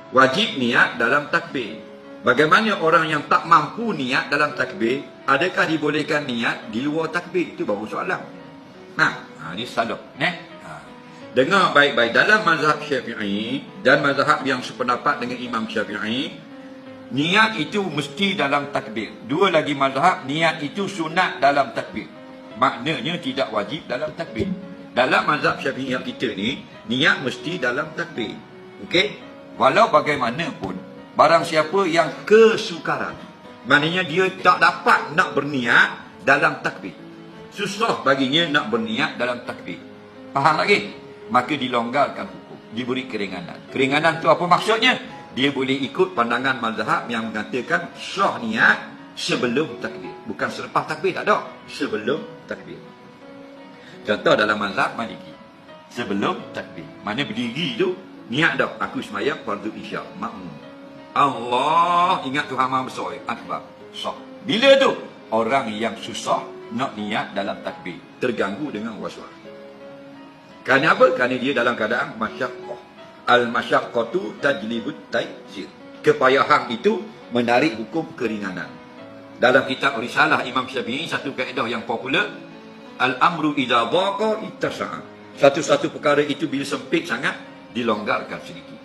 wajib niat dalam takbir. Bagaimana orang yang tak mampu niat dalam takbir, adakah dibolehkan niat di luar takbir? Itu baru soalan. Ini salah. Dengar baik-baik, dalam mazhab Syafi'i dan mazhab yang sependapat dengan Imam Syafi'i, niat itu mesti dalam takbir. Dua lagi mazhab, niat itu sunat dalam takbir. Maknanya tidak wajib dalam takbir. Dalam mazhab Syafi'i kita ni, niat mesti dalam takbir. Okey? Walau bagaimanapun, barang siapa yang kesukaran, maknanya dia tak dapat nak berniat dalam takbir, susah baginya nak berniat dalam takbir, faham lagi? Maka dilonggarkan hukum, diberi keringanan. Keringanan tu apa maksudnya? Dia boleh ikut pandangan mazhab yang mengatakan sah niat sebelum takbir, bukan selepas takbir, tak ada, sebelum takbir. Contoh dalam mazhab Maliki, sebelum takbir, mana berdiri tu niat dah, aku sembahyang fardu isya, makmum, Allah, ingat Tuhan Maha Besar, akbar, sah. Bila tu orang yang susah nak niat dalam takbir, terganggu dengan waswas. Kerana apa? Kerana dia dalam keadaan masyaqqah. Al-masyaqqatu tajlibut taysir. Kepayahan itu menarik hukum keringanan. Dalam kitab Risalah Imam Syafi'i, satu kaedah yang popular, al-amru idza dhaqa ittasa'a. Satu-satu perkara itu bila sempit sangat, dilonggarkan sedikit.